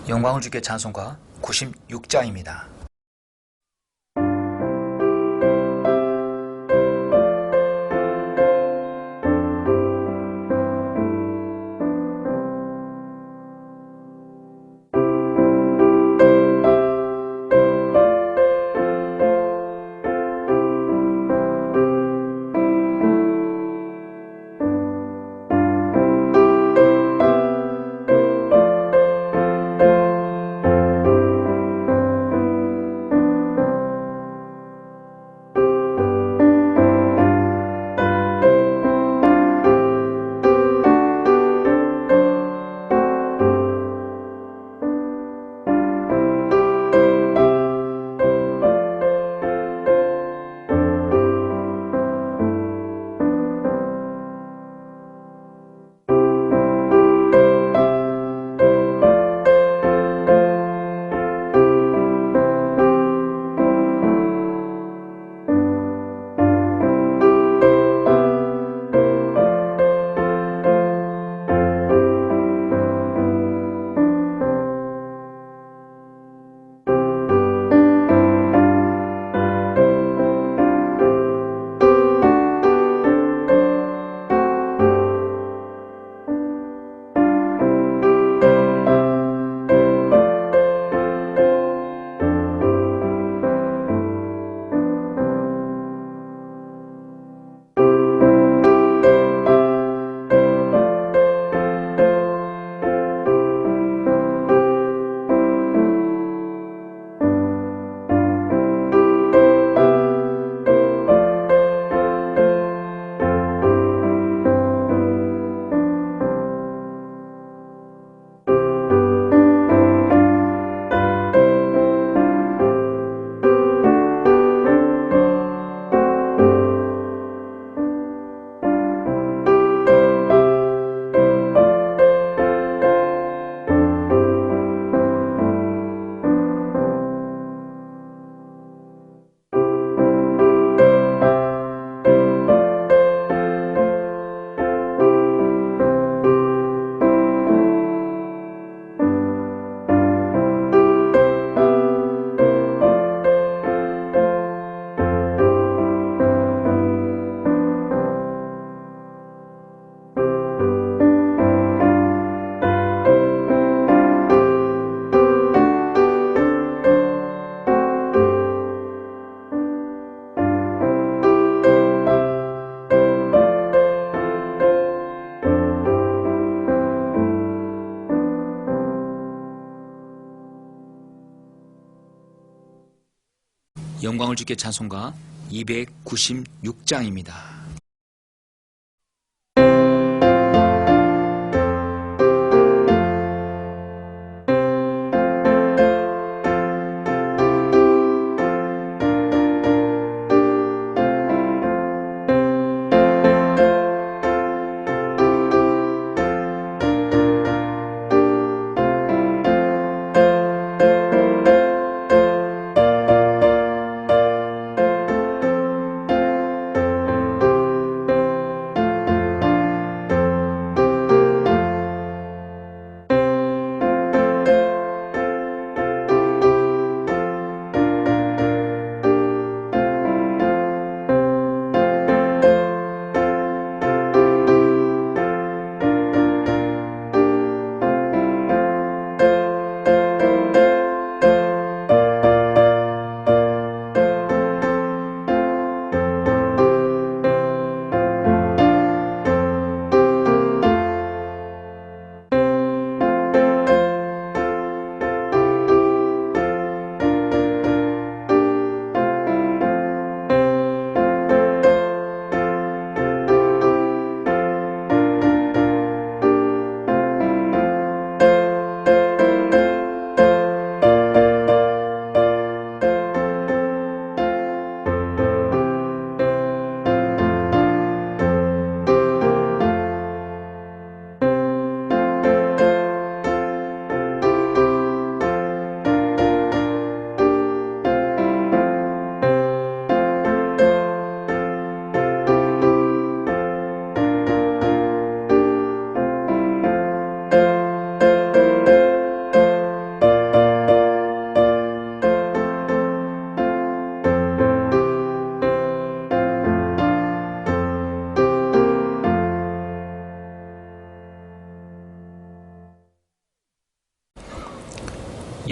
영광을 주께 찬송가 96장입니다. 영광을 주께 찬송가 296장입니다.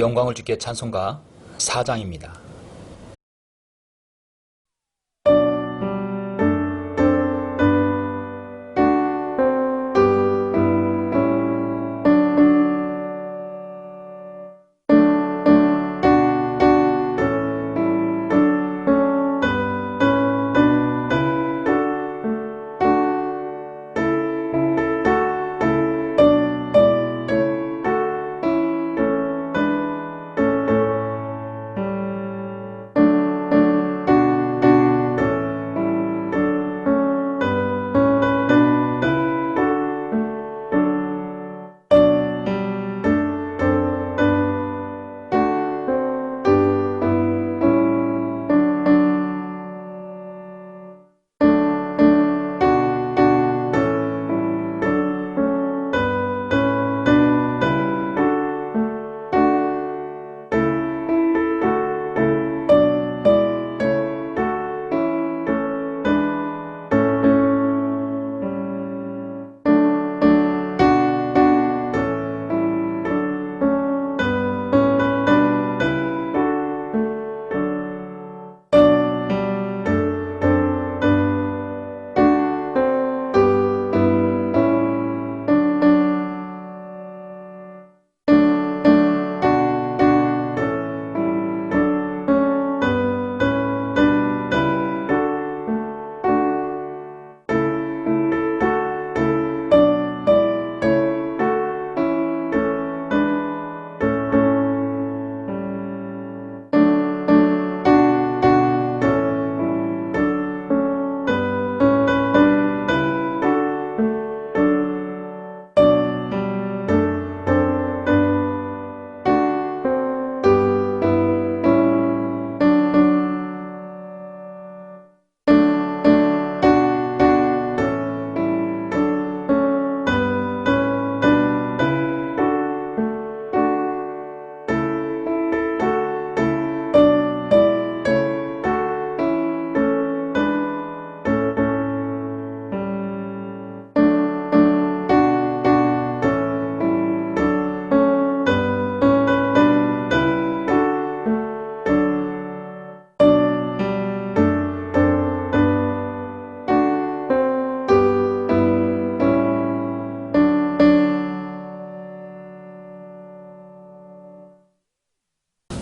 영광을 주께 찬송가 4장입니다.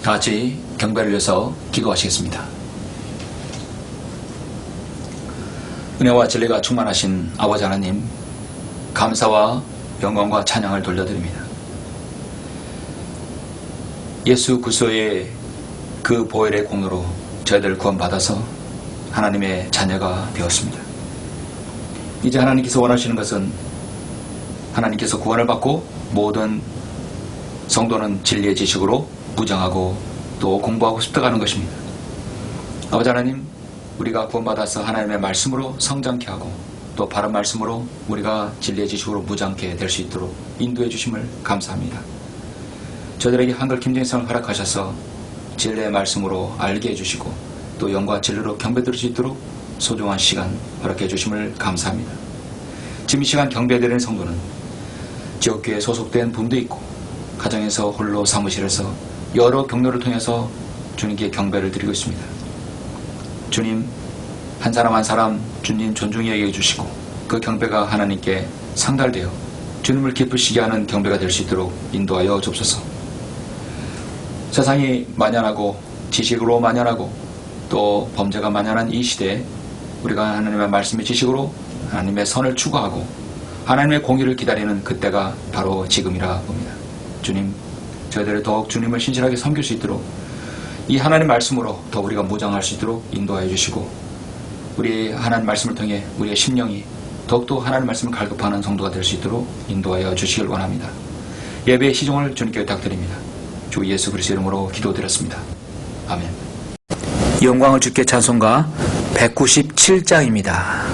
다 같이 경배를 위해서 기도하시겠습니다. 은혜와 진리가 충만하신 아버지 하나님, 감사와 영광과 찬양을 돌려드립니다. 예수 그리스도의 그 보혈의 공로로 저희들 구원받아서 하나님의 자녀가 되었습니다. 이제 하나님께서 원하시는 것은 하나님께서 구원을 받고 모든 성도는 진리의 지식으로 무장하고 또 공부하고 습득하는 것입니다. 아버지 하나님, 우리가 구원받아서 하나님의 말씀으로 성장케 하고 또 바른 말씀으로 우리가 진리의 지식으로 무장케 될 수 있도록 인도해 주심을 감사합니다. 저들에게 한글 김정성을 허락하셔서 진리의 말씀으로 알게 해주시고 또 영과 진리로 경배드릴 수 있도록 소중한 시간 허락해 주심을 감사합니다. 지금 이 시간 경배드리는 성도는 지역교회에 소속된 분도 있고 가정에서 홀로 사무실에서 여러 경로를 통해서 주님께 경배를 드리고 있습니다. 주님, 한 사람 한 사람 주님 존중히 여겨주시고 그 경배가 하나님께 상달되어 주님을 기쁘시게 하는 경배가 될 수 있도록 인도하여 주옵소서. 세상이 만연하고 지식으로 만연하고 또 범죄가 만연한 이 시대에 우리가 하나님의 말씀의 지식으로 하나님의 선을 추구하고 하나님의 공의를 기다리는 그때가 바로 지금이라 봅니다. 주님, 저희들을 더욱 주님을 신실하게 섬길 수 있도록 이 하나님 말씀으로 더 우리가 무장할 수 있도록 인도하여 주시고 우리 하나님 말씀을 통해 우리의 심령이 더욱더 하나님 말씀을 갈급하는 성도가 될 수 있도록 인도하여 주시길 원합니다. 예배의 시종을 주님께 부탁드립니다. 주 예수 그리스도 이름으로 기도드렸습니다. 아멘. 영광을 주께 찬송가 197장입니다.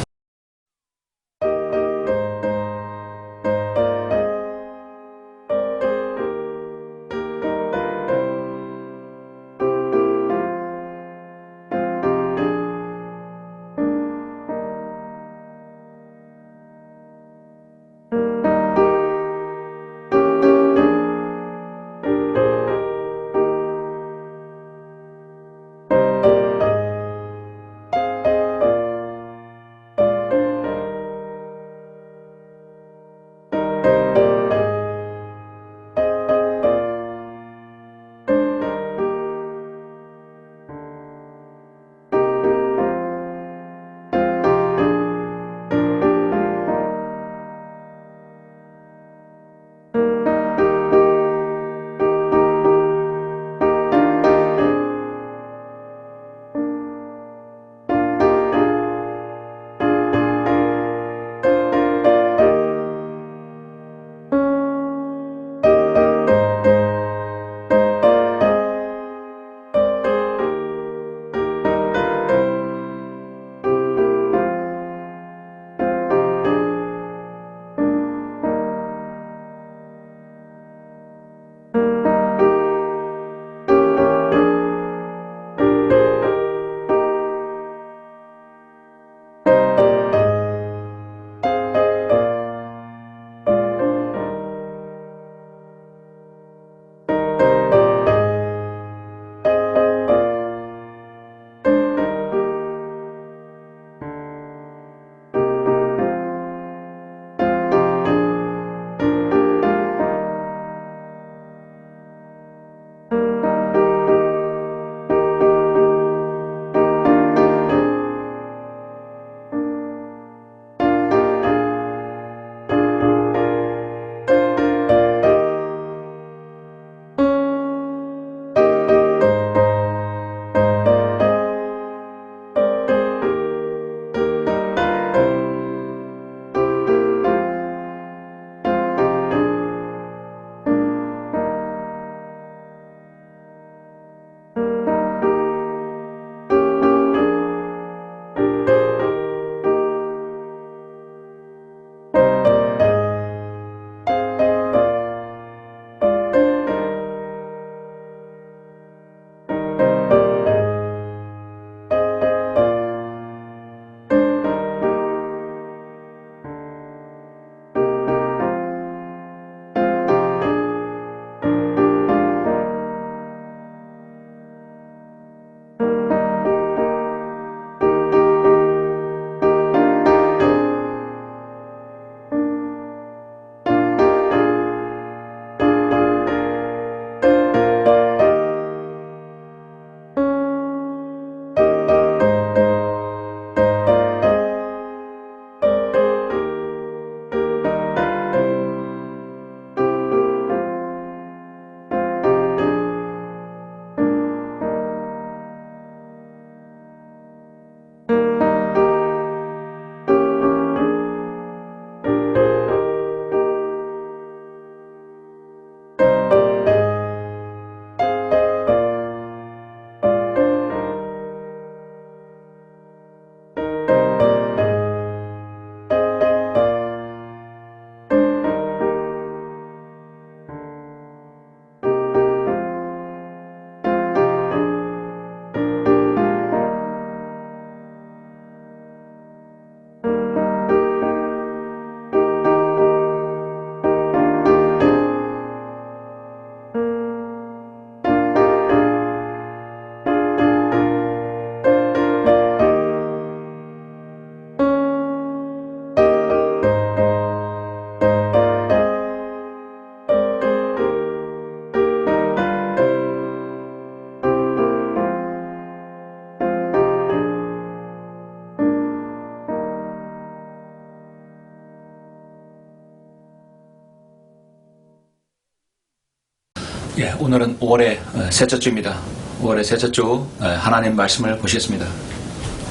예, 오늘은 5월의 셋째 주입니다. 5월의 셋째 주 하나님 말씀을 보시겠습니다.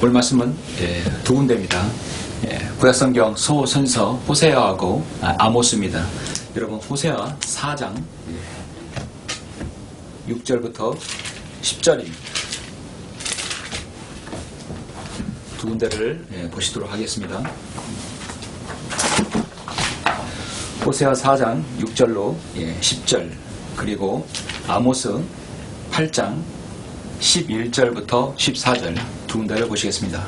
오늘 말씀은 두 군데입니다. 구약성경 소선서 호세아하고 아모스입니다. 여러분 호세아 4장 6절부터 10절입니다. 두 군데를 보시도록 하겠습니다. 호세아 4장 6절로 10절, 그리고 아모스 8장 11절부터 14절 두 군데를 보시겠습니다.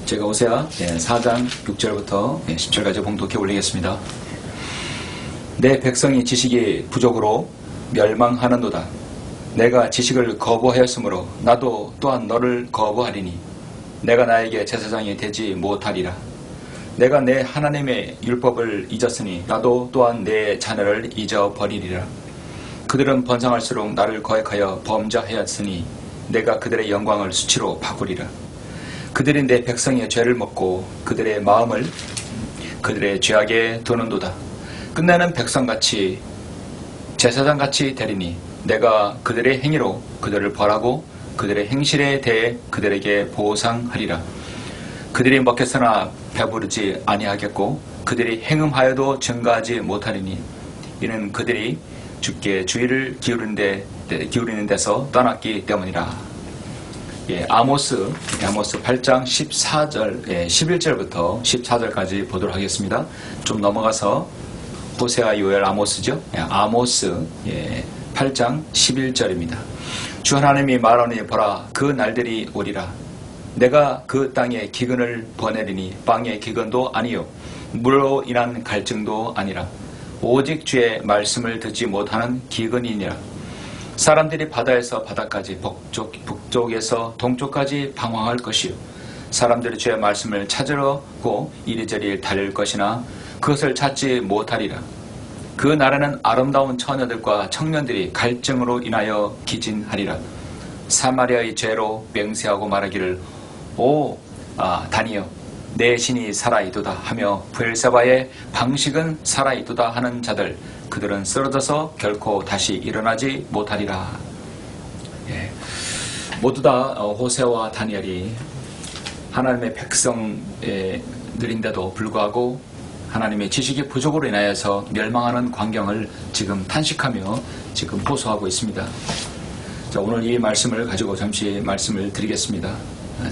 제가 호세아 4장 6절부터 10절까지 봉독해 올리겠습니다. 내 백성이 지식이 부족으로 멸망하는도다. 내가 지식을 거부하였으므로 나도 또한 너를 거부하리니 내가 나에게 제사장이 되지 못하리라. 내가 내 하나님의 율법을 잊었으니 나도 또한 내 자녀를 잊어버리리라. 그들은 번성할수록 나를 거역하여 범죄하였으니 내가 그들의 영광을 수치로 바꾸리라. 그들이 내 백성의 죄를 먹고 그들의 마음을 그들의 죄악에 두는도다. 끝내는 백성같이 제사장같이 되리니 내가 그들의 행위로 그들을 벌하고 그들의 행실에 대해 그들에게 보상하리라. 그들이 먹겠으나 배부르지 아니하겠고 그들이 행음하여도 증가하지 못하리니 이는 그들이 주께 주의를 기울이는 데서 떠났기 때문이라. 아모스 8장 14절, 11절부터 14절까지 보도록 하겠습니다. 좀 넘어가서 호세아, 요엘, 아모스죠. 아모스 8장 11절입니다. 주 하나님이 말하니 보라, 그 날들이 오리라. 내가 그 땅에 기근을 보내리니 빵의 기근도 아니요 물로 인한 갈증도 아니라 오직 주의 말씀을 듣지 못하는 기근이니라. 사람들이 바다에서 바다까지 북쪽에서 동쪽까지 방황할 것이요 사람들이 주의 말씀을 찾으려고 이리저리 달릴 것이나 그것을 찾지 못하리라. 그 나라는 아름다운 처녀들과 청년들이 갈증으로 인하여 기진하리라. 사마리아의 죄로 맹세하고 말하기를 다니여 내 신이 살아있도다 하며 브엘세바의 방식은 살아있도다 하는 자들, 그들은 쓰러져서 결코 다시 일어나지 못하리라. 모두 다 호세와 다니엘이 하나님의 백성들인데도 불구하고 하나님의 지식의 부족으로 인하여서 멸망하는 광경을 지금 탄식하며 지금 호소하고 있습니다. 자, 오늘 이 말씀을 가지고 잠시 말씀을 드리겠습니다.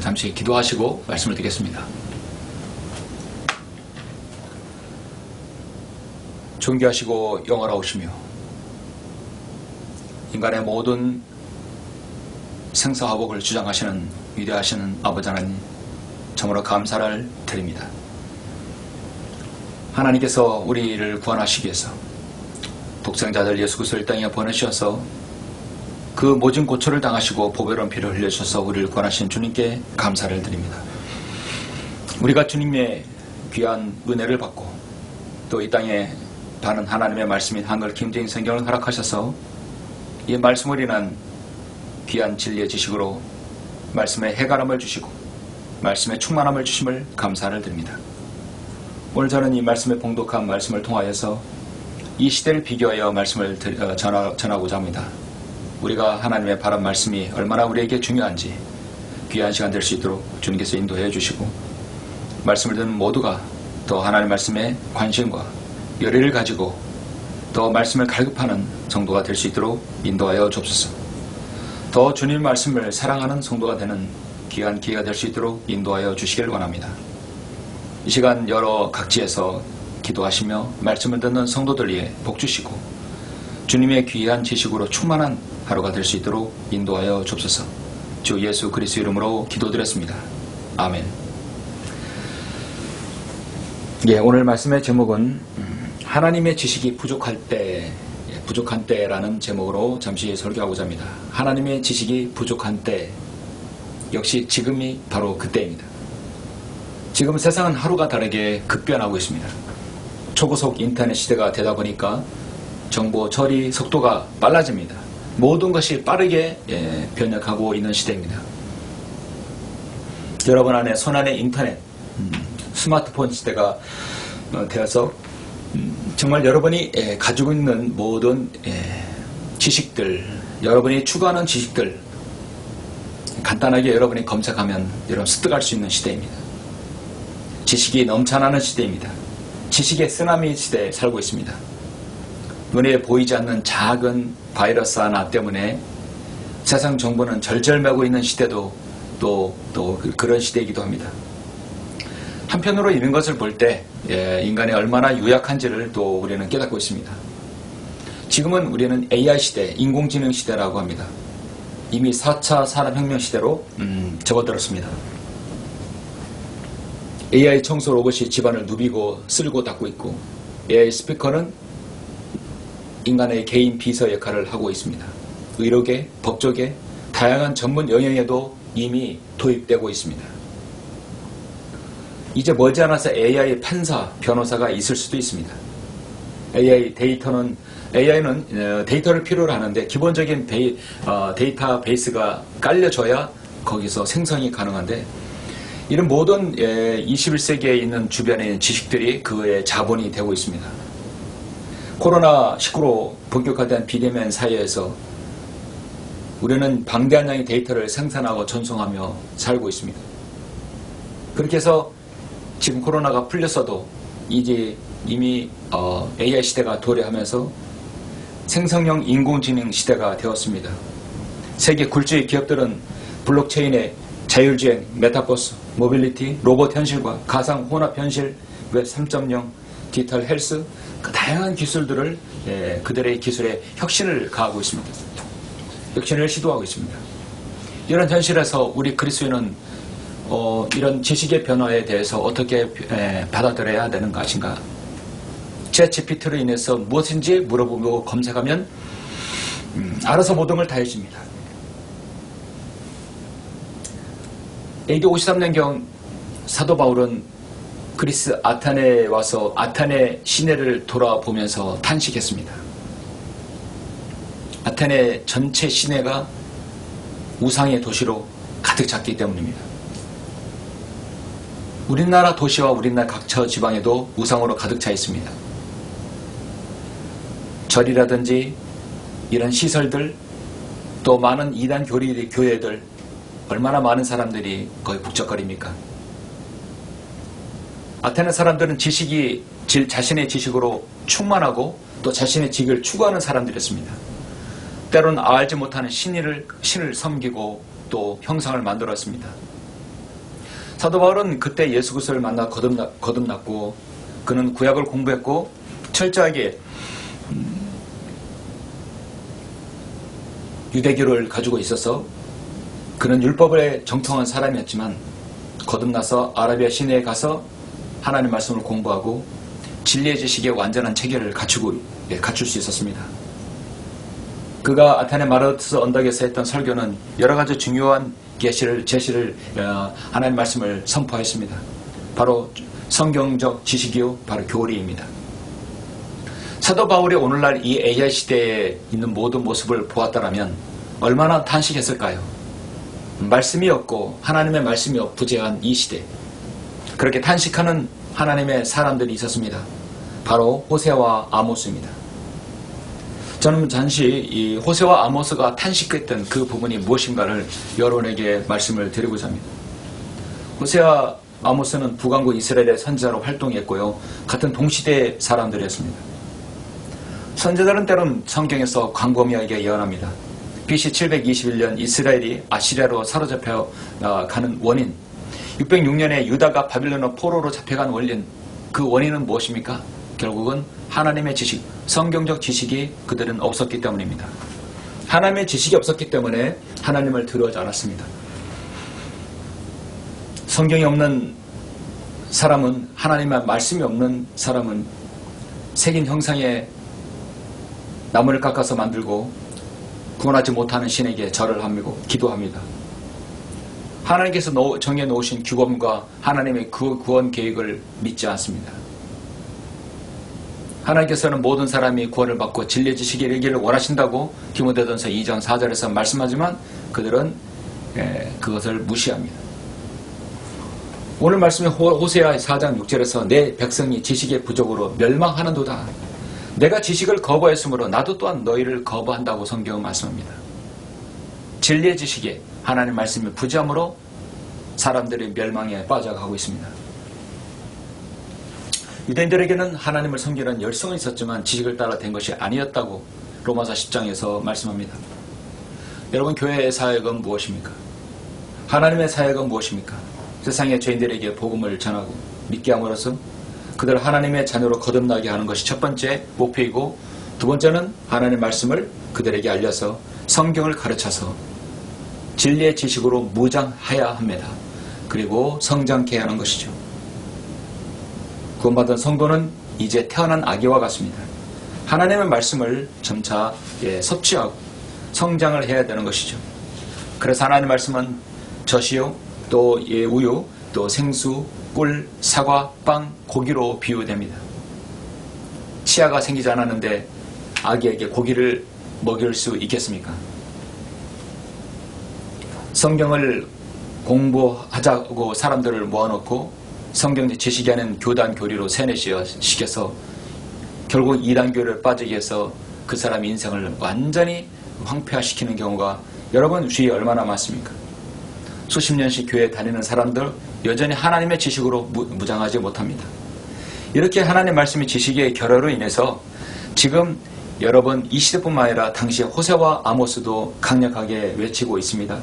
잠시 기도하시고 말씀을 드리겠습니다. 존귀하시고 영원하오시며 인간의 모든 생사화복을 주장하시는 위대하신 아버지 하나님, 참으로 감사를 드립니다. 하나님께서 우리를 구원하시기 위해서 독생자들 예수 그리스도를 땅에 보내셔서 그 모진 고초를 당하시고 보배로운 피를 흘려주셔서 우리를 구원하신 주님께 감사를 드립니다. 우리가 주님의 귀한 은혜를 받고 또 이 땅에 바른 하나님의 말씀인 한글 김재인 성경을 허락하셔서 이 말씀을 인한 귀한 진리의 지식으로 말씀의 해가람을 주시고 말씀의 충만함을 주심을 감사를 드립니다. 오늘 저는 이 말씀의 봉독한 말씀을 통하여서 이 시대를 비교하여 말씀을 전하고자 합니다. 우리가 하나님의 바른 말씀이 얼마나 우리에게 중요한지 귀한 시간 될 수 있도록 주님께서 인도해 주시고 말씀을 듣는 모두가 또 하나님의 말씀에 관심과 열의를 가지고 또 말씀을 갈급하는 성도가 될 수 있도록 인도하여 주옵소서. 더 주님의 말씀을 사랑하는 성도가 되는 귀한 기회가 될 수 있도록 인도하여 주시길 원합니다. 이 시간 여러 각지에서 기도하시며 말씀을 듣는 성도들 위해 복 주시고 주님의 귀한 지식으로 충만한 하루가 될 수 있도록 인도하여 주옵소서. 주 예수 그리스도 이름으로 기도드렸습니다. 아멘. 오늘 말씀의 제목은 하나님의 지식이 부족한 때라는 제목으로 잠시 설교하고자 합니다. 하나님의 지식이 부족한 때, 역시 지금이 바로 그때입니다. 지금 세상은 하루가 다르게 급변하고 있습니다. 초고속 인터넷 시대가 되다 보니까 정보 처리 속도가 빨라집니다. 모든 것이 빠르게 변혁하고 있는 시대입니다. 여러분 안에 손안에 인터넷, 스마트폰 시대가 되어서 정말 여러분이 가지고 있는 모든 지식들, 여러분이 추구하는 지식들 간단하게 여러분이 검색하면 여러분 습득할 수 있는 시대입니다. 지식이 넘쳐나는 시대입니다. 지식의 쓰나미 시대에 살고 있습니다. 눈에 보이지 않는 작은 바이러스 하나 때문에 세상 정보는 절절매고 있는 시대도 또 그런 시대이기도 합니다. 한편으로 이런 것을 볼 때 인간이 얼마나 유약한지를 또 우리는 깨닫고 있습니다. 지금은 우리는 AI 시대, 인공지능 시대라고 합니다. 이미 4차 산업혁명 시대로 접어들었습니다. AI 청소 로봇이 집안을 누비고 쓸고 닦고 있고 AI 스피커는 인간의 개인 비서 역할을 하고 있습니다. 의료계, 법조계, 다양한 전문 영역에도 이미 도입되고 있습니다. 이제 머지않아서 AI 판사, 변호사가 있을 수도 있습니다. AI는 데이터를 필요로 하는데 기본적인 데이터 베이스가 깔려줘야 거기서 생성이 가능한데 이런 모든 21세기에 있는 주변에 있는 지식들이 그의 자본이 되고 있습니다. 코로나19로 본격화된 비대면 사회에서 우리는 방대한 양의 데이터를 생산하고 전송하며 살고 있습니다. 그렇게 해서 지금 코로나가 풀렸어도 이제 이미 AI 시대가 도래하면서 생성형 인공지능 시대가 되었습니다. 세계 굴지의 기업들은 블록체인의 자율주행, 메타버스, 모빌리티, 로봇 현실과 가상 혼합 현실, 웹 3.0, 디지털 헬스, 그 다양한 기술들을 그들의 기술에 혁신을 가하고 있습니다. 혁신을 시도하고 있습니다. 이런 현실에서 우리 그리스도인은 이런 지식의 변화에 대해서 어떻게 받아들여야 되는 것인가? 챗GPT로 인해서 무엇인지 물어보고 검색하면 알아서 모든 걸 다 해줍니다. AD 53년경 사도 바울은 그리스 아테네에 와서 아테네 시내를 돌아보면서 탄식했습니다. 아테네 전체 시내가 우상의 도시로 가득 찼기 때문입니다. 우리나라 도시와 우리나라 각처 지방에도 우상으로 가득 차 있습니다. 절이라든지 이런 시설들, 또 많은 이단 교회들, 얼마나 많은 사람들이 거기 북적거립니까? 아테네 사람들은 지식이 자신의 지식으로 충만하고 또 자신의 지식을 추구하는 사람들이었습니다. 때로는 알지 못하는 신을 섬기고 또 형상을 만들었습니다. 사도 바울은 그때 예수 그리스도를 만나 거듭났고 그는 구약을 공부했고 철저하게 유대교를 가지고 있어서 그는 율법에 정통한 사람이었지만 거듭나서 아라비아 시내에 가서 하나님 말씀을 공부하고 진리의 지식의 완전한 체계를 갖출 수 있었습니다. 그가 아테네 마르투스 언덕에서 했던 설교는 여러 가지 중요한 제시를 하나님 말씀을 선포했습니다. 바로 성경적 지식이요, 바로 교리입니다. 사도 바울이 오늘날 이 AI 시대에 있는 모든 모습을 보았다면 얼마나 탄식했을까요? 말씀이 없고 하나님의 말씀이 부재한 이 시대, 그렇게 탄식하는 하나님의 사람들이 있었습니다. 바로 호세와 아모스입니다. 저는 잠시 이 호세와 아모스가 탄식했던 그 부분이 무엇인가를 여러분에게 말씀을 드리고자 합니다. 호세와 아모스는 북왕국 이스라엘의 선지자로 활동했고요. 같은 동시대의 사람들이었습니다. 선지자들은 때론 성경에서 광범위하게 예언합니다. BC 721년 이스라엘이 아시리아로 사로잡혀 가는 원인, 606년에 유다가 바빌론의 포로로 잡혀간 원인, 그 원인은 무엇입니까? 결국은 하나님의 지식, 성경적 지식이 그들은 없었기 때문입니다. 하나님의 지식이 없었기 때문에 하나님을 두려워하지 않았습니다. 성경이 없는 사람은, 하나님의 말씀이 없는 사람은 새긴 형상에 나무를 깎아서 만들고 구원하지 못하는 신에게 절을 하고 기도합니다. 하나님께서 정해놓으신 규범과 하나님의 그 구원 계획을 믿지 않습니다. 하나님께서는 모든 사람이 구원을 받고 진리의 지식에 이르기를 원하신다고 디모데전서 2장 4절에서 말씀하지만 그들은 그것을 무시합니다. 오늘 말씀에 호세아 4장 6절에서 내 백성이 지식의 부족으로 멸망하는도다. 내가 지식을 거부했으므로 나도 또한 너희를 거부한다고 성경은 말씀합니다. 진리의 지식에 하나님 말씀의 부재함으로 사람들이 멸망에 빠져가고 있습니다. 유대인들에게는 하나님을 섬기는 열성은 있었지만 지식을 따라 된 것이 아니었다고 로마서 10장에서 말씀합니다. 여러분, 교회의 사역은 무엇입니까? 하나님의 사역은 무엇입니까? 세상의 죄인들에게 복음을 전하고 믿게 함으로써 그들을 하나님의 자녀로 거듭나게 하는 것이 첫 번째 목표이고, 두 번째는 하나님의 말씀을 그들에게 알려서 성경을 가르쳐서 진리의 지식으로 무장해야 합니다. 그리고 성장케 하는 것이죠. 구원받은 성도는 이제 태어난 아기와 같습니다. 하나님의 말씀을 점차 섭취하고 성장을 해야 되는 것이죠. 그래서 하나님의 말씀은 젖이요, 또 우유, 또 생수, 꿀, 사과, 빵, 고기로 비유됩니다. 치아가 생기지 않았는데 아기에게 고기를 먹일 수 있겠습니까? 성경을 공부하자고 사람들을 모아놓고 성경 지식이 아닌 교단 교리로 세뇌시켜서 결국 이단교를 빠지게 해서 그 사람의 인생을 완전히 황폐화시키는 경우가 여러분 주위에 얼마나 많습니까? 수십 년씩 교회에 다니는 사람들 여전히 하나님의 지식으로 무장하지 못합니다. 이렇게 하나님의 말씀의 지식의 결여로 인해서 지금 여러분 이 시대뿐만 아니라 당시 호세와 아모스도 강력하게 외치고 있습니다.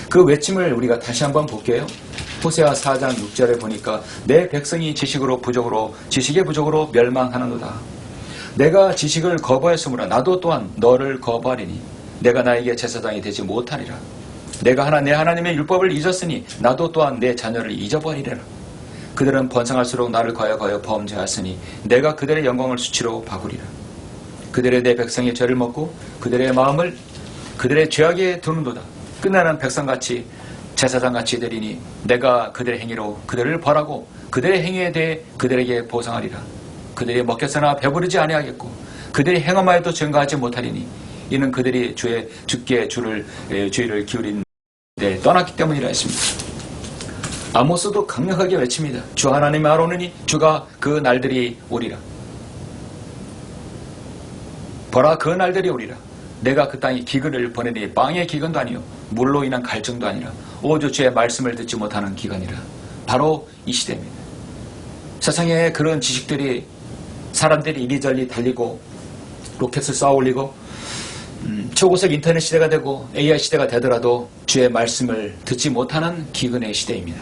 그 외침을 우리가 다시 한번 볼게요. 호세아 4장 6절에 보니까 내 백성이 지식의 부족으로 멸망하는도다. 내가 지식을 거부했으므로 나도 또한 너를 거부하리니 내가 나에게 제사장이 되지 못하리라. 내가 내 하나님의 율법을 잊었으니 나도 또한 내 자녀를 잊어버리리라. 그들은 번성할수록 나를 거여 범죄하였으니 내가 그들의 영광을 수치로 바꾸리라. 그들의 내 백성의 죄를 먹고 그들의 마음을 그들의 죄악에 두는도다. 끝나는 백성같이 제사장같이 되리니 내가 그들의 행위로 그들을 벌하고 그들의 행위에 대해 그들에게 보상하리라. 그들이 먹겠으나 배부르지 아니하겠고 그들이 행함하여도 증거하지 못하리니 이는 그들이 주께 주의를 기울인 데 떠났기 때문이라 했습니다. 아모스도 강력하게 외칩니다. 주 하나님 알오느니 주가 그 날들이 오리라. 보라, 그 날들이 오리라. 내가 그 땅에 기근을 보내니 빵의 기근도 아니요 물로 인한 갈증도 아니라 오직 주의 말씀을 듣지 못하는 기근이라. 바로 이 시대입니다. 세상에 그런 지식들이 사람들이 이리저리 달리고 로켓을 쏘아 올리고 초고속 인터넷 시대가 되고 AI 시대가 되더라도 주의 말씀을 듣지 못하는 기근의 시대입니다.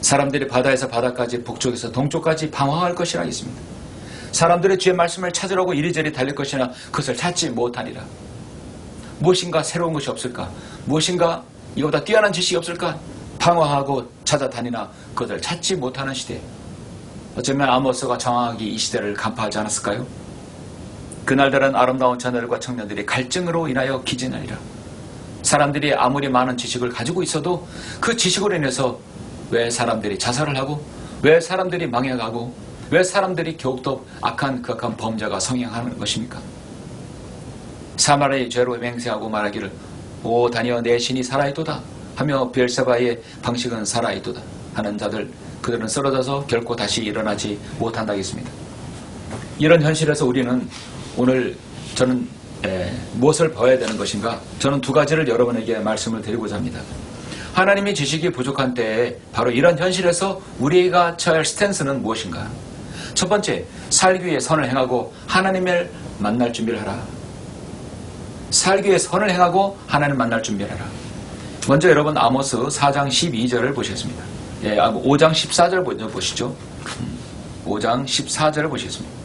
사람들이 바다에서 바다까지 북쪽에서 동쪽까지 방황할 것이라 했습니다. 사람들의 주의 말씀을 찾으려고 이리저리 달릴 것이나 그것을 찾지 못하니라. 무엇인가 새로운 것이 없을까? 무엇인가 이거보다 뛰어난 지식이 없을까? 방황하고 찾아다니나 그것을 찾지 못하는 시대. 어쩌면 아모스가 정확하게 이 시대를 간파하지 않았을까요? 그날들은 아름다운 자녀들과 청년들이 갈증으로 인하여 기진하리라. 사람들이 아무리 많은 지식을 가지고 있어도 그 지식으로 인해서 왜 사람들이 자살을 하고 왜 사람들이 망해가고 왜 사람들이 더욱더 악한 범죄가 성행하는 것입니까? 사마리아의 죄로 맹세하고 말하기를 오 다니어 내 신이 살아있도다 하며 베엘세바의 방식은 살아있도다 하는 자들, 그들은 쓰러져서 결코 다시 일어나지 못한다겠습니다. 이런 현실에서 우리는 오늘 저는 무엇을 배워야 되는 것인가? 저는 두 가지를 여러분에게 말씀을 드리고자 합니다. 하나님의 지식이 부족한 때에 바로 이런 현실에서 우리가 처할 스탠스는 무엇인가? 첫 번째, 살기 위해 선을 행하고 하나님을 만날 준비를 하라. 살기 위해 선을 행하고 하나님을 만날 준비를 하라. 먼저 여러분 아모스 4장 12절을 보시겠습니다. 5장 14절 먼저 보시죠. 5장 14절을 보시겠습니다.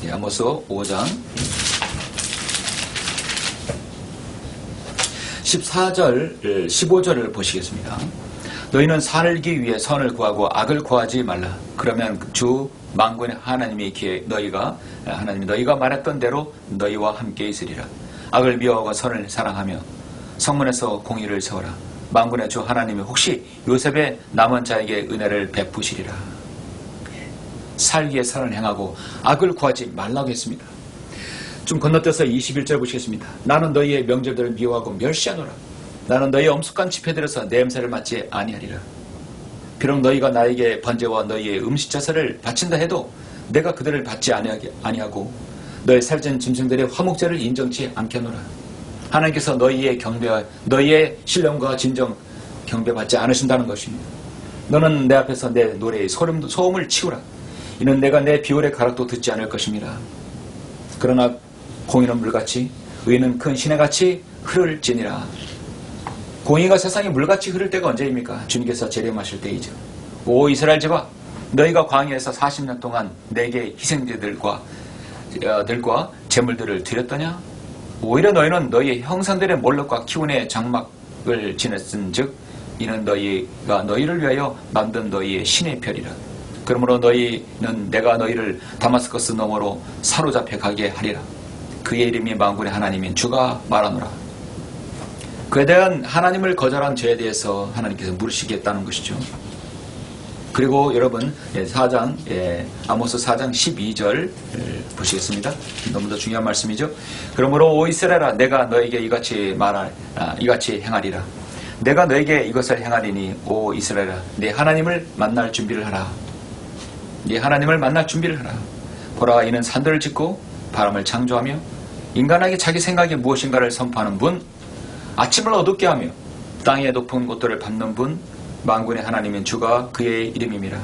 아모스 5장 14절, 15절을 보시겠습니다. 너희는 살기 위해 선을 구하고 악을 구하지 말라. 그러면 주 만군의 하나님이 너희가 말했던 대로 너희와 함께 있으리라. 악을 미워하고 선을 사랑하며 성문에서 공의를 세워라. 만군의 주 하나님이 혹시 요셉의 남은 자에게 은혜를 베푸시리라. 살기에 선을 행하고 악을 구하지 말라고 했습니다. 좀 건너뛰어서 21절 보시겠습니다. 나는 너희의 명절들을 미워하고 멸시하노라. 나는 너희의 엄숙한 집회들에서 내 냄새를 맡지 아니하리라. 비록 너희가 나에게 번제와 너희의 음식자세를 바친다 해도 내가 그들을 받지 아니하고 너의 살찐 짐승들의 화목제를 인정치 않겠노라. 하나님께서 너희의 신령과 진정 경배받지 않으신다는 것입니다. 너는 내 앞에서 내 노래의 소음을 치우라. 이는 내가 내 비올의 가락도 듣지 않을 것입니다. 그러나 공의는 물같이 의는 큰 시내같이 흐를지니라. 공의가 세상에 물같이 흐를 때가 언제입니까? 주님께서 재림하실 때이죠. 오 이스라엘 집아, 너희가 광야에서 40년 동안 내게 희생제들과 제물들을 드렸더냐? 오히려 너희는 너희의 형상들의 몰록과 기운의 장막을 지냈은즉 이는 너희가 너희를 위하여 만든 너희의 신의 별이라. 그러므로 너희는 내가 너희를 다마스커스 너머로 사로잡혀 가게 하리라. 그의 이름이 만군의 하나님인 주가 말하노라. 그에 대한 하나님을 거절한 죄에 대해서 하나님께서 물으시겠다는 것이죠. 그리고 여러분 아모스 4장 12절 보시겠습니다. 너무도 중요한 말씀이죠. 그러므로 오 이스라엘아, 내가 너에게 이같이 행하리라. 내가 너에게 이것을 행하리니 오 이스라엘아, 네 하나님을 만날 준비를 하라. 네 하나님을 만날 준비를 하라. 보라, 이는 산들을 짓고 바람을 창조하며 인간에게 자기 생각이 무엇인가를 선포하는 분, 아침을 어둡게 하며 땅의 높은 곳들을 밟는 분, 만군의 하나님인 주가 그의 이름임이라.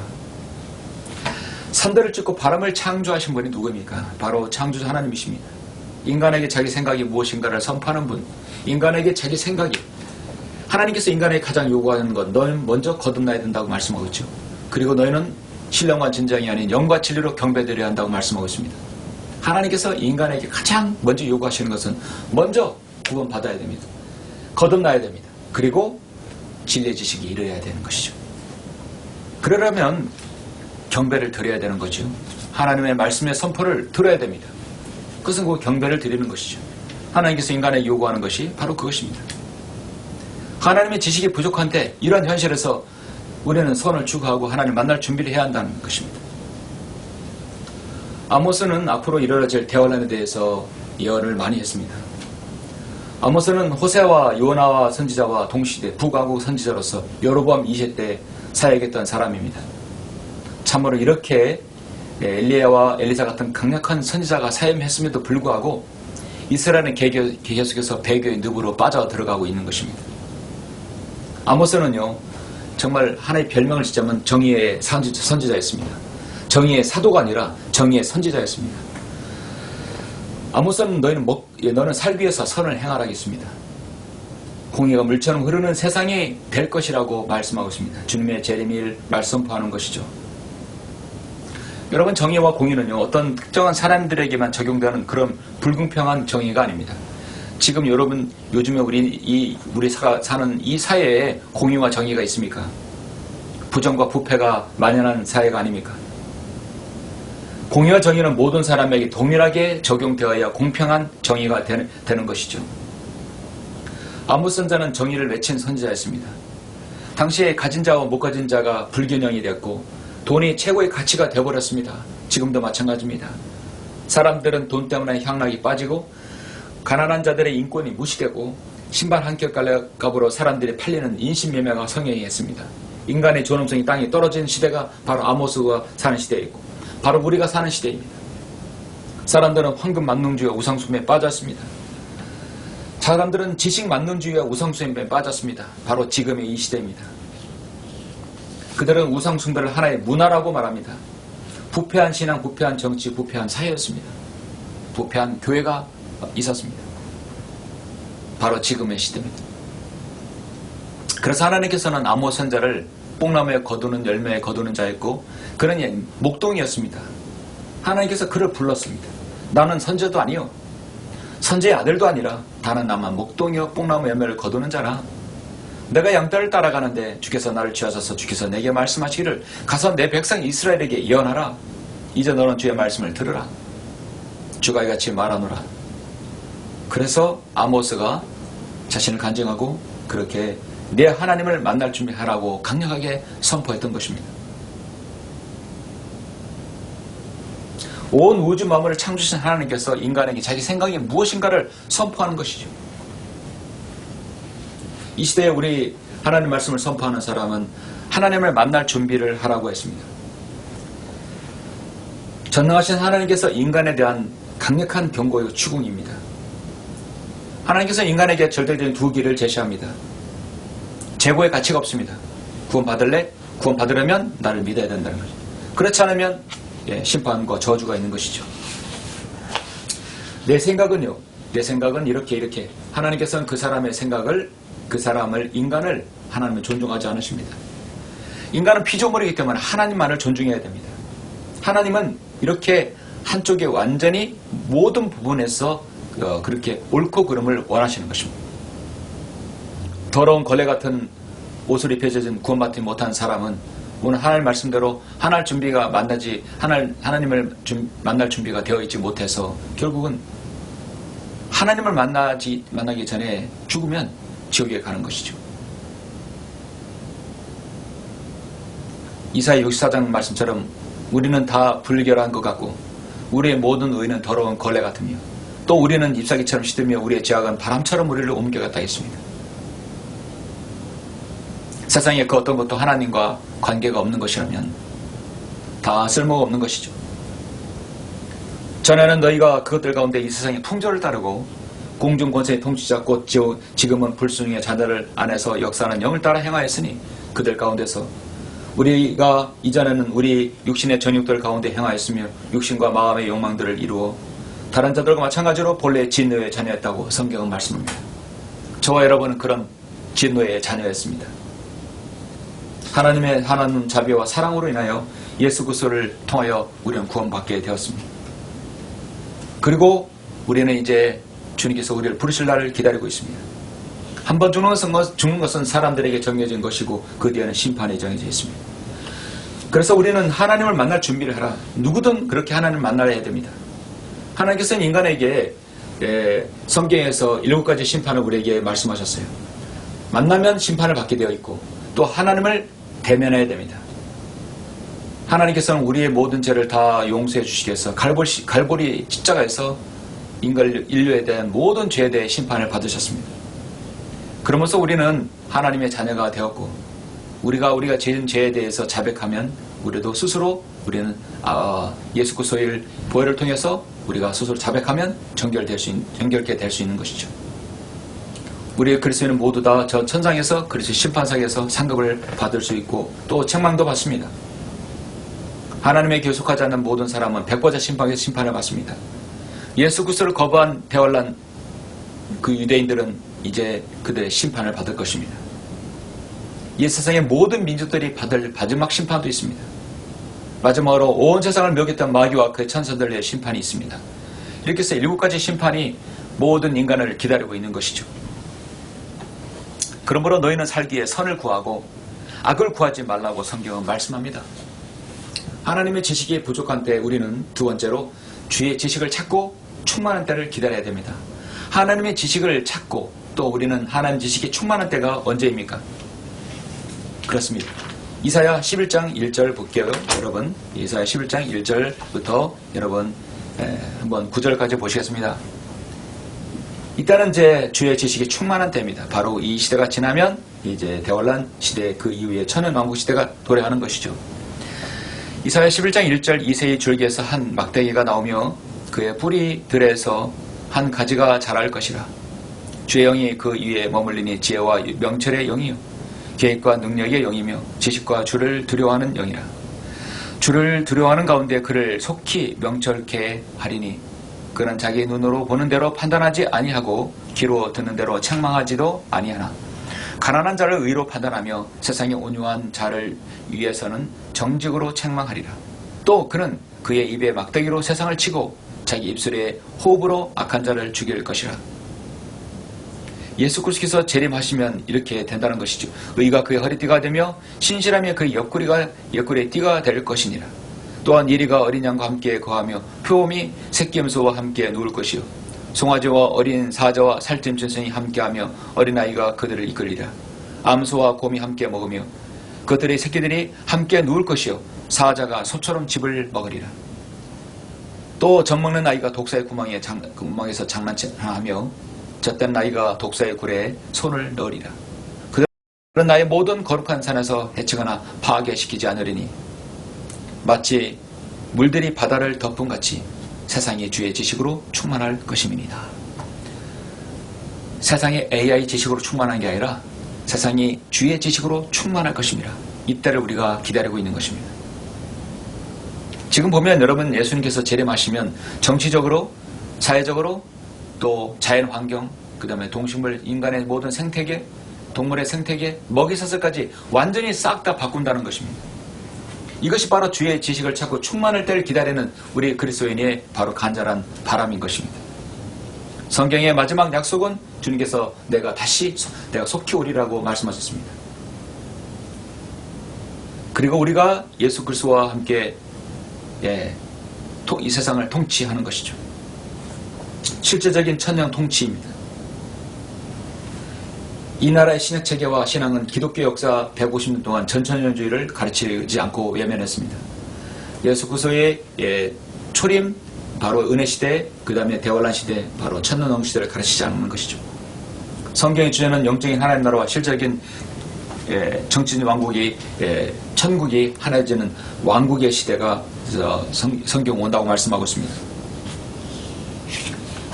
산들을 짓고 바람을 창조하신 분이 누구입니까? 바로 창조자 하나님이십니다. 인간에게 자기 생각이 무엇인가를 선포하는 분, 인간에게 자기 생각이, 하나님께서 인간에게 가장 요구하는 것, 너는 먼저 거듭나야 된다고 말씀하고 있죠. 그리고 너희는 신령과 진정이 아닌 영과 진리로 경배드려야 한다고 말씀하고 있습니다. 하나님께서 인간에게 가장 먼저 요구하시는 것은 먼저 구원받아야 됩니다. 거듭나야 됩니다. 그리고 진리의 지식이 이르러야 되는 것이죠. 그러려면 경배를 드려야 되는 거죠. 하나님의 말씀의 선포를 들어야 됩니다. 그것은 그 경배를 드리는 것이죠. 하나님께서 인간에게 요구하는 것이 바로 그것입니다. 하나님의 지식이 부족한데 이런 현실에서 우리는 선을 추구하고 하나님을 만날 준비를 해야 한다는 것입니다. 아모스는 앞으로 이루어질 대환란에 대해서 예언을 많이 했습니다. 아모스는 호세와 요나와 선지자와 동시대 북왕국 선지자로서 여로보암 2세 때 사역했던 사람입니다. 참으로 이렇게 엘리야와 엘리사 같은 강력한 선지자가 사임했음에도 불구하고 이스라엘은 계속해서 배교의 늪으로 빠져 들어가고 있는 것입니다. 아모스는요, 정말 하나의 별명을 짓자면 정의의 선지자였습니다. 정의의 사도가 아니라 정의의 선지자였습니다. 아모스는 너는 살기 위해서 선을 행하라 했습니다. 공의가 물처럼 흐르는 세상이 될 것이라고 말씀하고 있습니다. 주님의 재림을 말씀하는 것이죠. 여러분, 정의와 공의는요, 어떤 특정한 사람들에게만 적용되는 그런 불공평한 정의가 아닙니다. 지금 여러분, 요즘에 우리가 사는 이 사회에 공의와 정의가 있습니까? 부정과 부패가 만연한 사회가 아닙니까? 공의와 정의는 모든 사람에게 동일하게 적용되어야 공평한 정의가 되는 것이죠. 아모스 선지자는 정의를 외친 선지자였습니다. 당시에 가진 자와 못 가진 자가 불균형이 되었고 돈이 최고의 가치가 되어버렸습니다. 지금도 마찬가지입니다. 사람들은 돈 때문에 향락이 빠지고 가난한 자들의 인권이 무시되고 신발 한 겹값으로 사람들이 팔리는 인신매매가 성행했습니다. 인간의 존엄성이 땅에 떨어진 시대가 바로 아모스가 사는 시대이고 바로 우리가 사는 시대입니다. 사람들은 황금 만능주의와 우상숭배에 빠졌습니다. 사람들은 지식 만능주의와 우상숭배에 빠졌습니다. 바로 지금의 이 시대입니다. 그들은 우상숭배를 하나의 문화라고 말합니다. 부패한 신앙, 부패한 정치, 부패한 사회였습니다. 부패한 교회가 있었습니다. 바로 지금의 시대입니다. 그래서 하나님께서는 아모스 선지자를 뽕나무에 거두는 열매에 거두는 자였고 그는 목동이었습니다. 하나님께서 그를 불렀습니다. 나는 선지자도 아니요 선지의 아들도 아니라 다만 나만 목동이요 뽕나무 열매를 거두는 자라. 내가 양떼를 따라가는데 주께서 나를 쥐어서서 주께서 내게 말씀하시기를 가서 내 백성 이스라엘에게 예언하라. 이제 너는 주의 말씀을 들으라. 주가 이같이 말하노라. 그래서 아모스가 자신을 간증하고 그렇게 내 하나님을 만날 준비하라고 강력하게 선포했던 것입니다. 온 우주 만물을 창조하신 하나님께서 인간에게 자기 생각이 무엇인가를 선포하는 것이죠. 이 시대에 우리 하나님 말씀을 선포하는 사람은 하나님을 만날 준비를 하라고 했습니다. 전능하신 하나님께서 인간에 대한 강력한 경고요 추궁입니다. 하나님께서 인간에게 절대적인 두 길을 제시합니다. 재고의 가치가 없습니다. 구원받을래? 구원받으려면 나를 믿어야 된다는 거죠. 그렇지 않으면 심판과 저주가 있는 것이죠. 내 생각은요. 내 생각은 이렇게 하나님께서는 그 사람을 인간을 하나님은 존중하지 않으십니다. 인간은 피조물이기 때문에 하나님만을 존중해야 됩니다. 하나님은 이렇게 한쪽에 완전히 모든 부분에서 그렇게 옳고 그름을 원하시는 것입니다. 더러운 걸레 같은 옷을 입혀진 구원받지 못한 사람은 오늘 하나님 말씀대로 하나님을 만날 준비가 되어 있지 못해서 결국은 하나님을 만나기 전에 죽으면 지옥에 가는 것이죠. 이사야 64장 말씀처럼 우리는 다 불결한 것 같고 우리의 모든 의는 더러운 걸레 같으며 또 우리는 잎사귀처럼 시들며 우리의 죄악은 바람처럼 우리를 옮겨갔다 했습니다. 세상에 그 어떤 것도 하나님과 관계가 없는 것이라면 다 쓸모가 없는 것이죠. 전에는 너희가 그것들 가운데 이 세상의 풍조를 따르고 공중 권세의 통치자 곧 지금은 불순종의 자녀를 안에서 역사하는 영을 따라 행하였으니 그들 가운데서 우리가 이전에는 우리 육신의 전육들 가운데 행하였으며 육신과 마음의 욕망들을 이루어 다른 자들과 마찬가지로 본래 진노의 자녀였다고 성경은 말씀합니다. 저와 여러분은 그런 진노의 자녀였습니다. 하나님 자비와 사랑으로 인하여 예수 그리스도를 통하여 우리는 구원받게 되었습니다. 그리고 우리는 이제 주님께서 우리를 부르실 날을 기다리고 있습니다. 한번 죽는 것은 사람들에게 정해진 것이고 그 뒤에는 심판이 정해져 있습니다. 그래서 우리는 하나님을 만날 준비를 하라. 누구든 그렇게 하나님을 만나야 됩니다. 하나님께서는 인간에게 성경에서 7가지 심판을 우리에게 말씀하셨어요. 만나면 심판을 받게 되어 있고 또 하나님을 대면해야 됩니다. 하나님께서는 우리의 모든 죄를 다 용서해 주시기 위해서 갈보리 십자가에서 인류에 대한 모든 죄에 대해 심판을 받으셨습니다. 그러면서 우리는 하나님의 자녀가 되었고 우리가 지은 죄에 대해서 자백하면 우리도 스스로 우리는 예수 그리스도의 보혈을 통해서 우리가 스스로 자백하면 정결케 될 수 있는 것이죠. 우리 그리스도인은 모두 다 저 천상에서 그리스도 심판상에서 상급을 받을 수 있고 또 책망도 받습니다. 하나님의 교속하지 않는 모든 사람은 백보자 심판에서 심판을 받습니다. 예수 그리스도를 거부한 대환란 그 유대인들은 이제 그들의 심판을 받을 것입니다. 이 세상의 모든 민족들이 받을 마지막 심판도 있습니다. 마지막으로 온 세상을 묘했던 마귀와 그의 천사들의 심판이 있습니다. 이렇게 해서 7가지 심판이 모든 인간을 기다리고 있는 것이죠. 그러므로 너희는 살기에 선을 구하고 악을 구하지 말라고 성경은 말씀합니다. 하나님의 지식이 부족한 때 우리는 두 번째로 주의 지식을 찾고 충만한 때를 기다려야 됩니다. 하나님의 지식을 찾고 또 우리는 하나님 지식이 충만한 때가 언제입니까? 그렇습니다. 이사야 11장 1절 볼게요. 여러분 이사야 11장 1절부터 여러분 한번 9절까지 보시겠습니다. 이때는 이제 주의 지식이 충만한 때입니다. 바로 이 시대가 지나면 이제 대환란 시대 그 이후에 천연왕국 시대가 도래하는 것이죠. 이사야 11장 1절 이새의 줄기에서 한 막대기가 나오며 그의 뿌리들에서 한 가지가 자랄 것이라. 주의 영이 그 위에 머물리니 지혜와 명철의 영이요 계획과 능력의 영이며 지식과 주를 두려워하는 영이라. 주를 두려워하는 가운데 그를 속히 명철케 하리니 그는 자기 눈으로 보는 대로 판단하지 아니하고 귀로 듣는 대로 책망하지도 아니하나 가난한 자를 의로 판단하며 세상의 온유한 자를 위해서는 정직으로 책망하리라. 또 그는 그의 입에 막대기로 세상을 치고 자기 입술에 호흡으로 악한 자를 죽일 것이라. 예수 그리스도께서 재림하시면 이렇게 된다는 것이죠. 의가 그의 허리띠가 되며 신실함이 그의 옆구리의 띠가 될 것이니라. 또한 이리가 어린 양과 함께 거하며 표범이 새끼 염소와 함께 누울 것이요 송아지와 어린 사자와 살찐 짐승이 함께하며 어린아이가 그들을 이끌리라. 암소와 곰이 함께 먹으며 그들의 새끼들이 함께 누울 것이요 사자가 소처럼 집을 먹으리라. 또 젖먹는 아이가 독사의 구멍에서 장난하며 젖된 아이가 독사의 굴에 손을 넣으리라. 그런 나의 모든 거룩한 산에서 해치거나 파괴시키지 않으리니 마치 물들이 바다를 덮은 같이 세상이 주의 지식으로 충만할 것임이니이다. 세상이 AI 지식으로 충만한 게 아니라 세상이 주의 지식으로 충만할 것입니다. 이때를 우리가 기다리고 있는 것입니다. 지금 보면 여러분, 예수님께서 재림하시면 정치적으로, 사회적으로, 또 자연환경, 그 다음에 동식물, 인간의 모든 생태계, 동물의 생태계, 먹이사슬까지 완전히 싹 다 바꾼다는 것입니다. 이것이 바로 주의 지식을 찾고 충만할 때를 기다리는 우리 그리스도인의 바로 간절한 바람인 것입니다. 성경의 마지막 약속은 주님께서 내가 속히 오리라고 말씀하셨습니다. 그리고 우리가 예수 그리스도와 함께 이 세상을 통치하는 것이죠. 실제적인 천년 통치입니다. 이 나라의 신학체계와 신앙은 기독교 역사 150년 동안 전천년주의를 가르치지 않고 외면했습니다. 예수 그리스도의 초림, 바로 은혜시대, 그 다음에 대환란 시대, 바로 천년왕국 시대를 가르치지 않는 것이죠. 성경의 주제는 영적인 하나님 나라와 실질적인 정치적인 왕국이, 천국이 하나해지는 왕국의 시대가 성경 온다고 말씀하고 있습니다.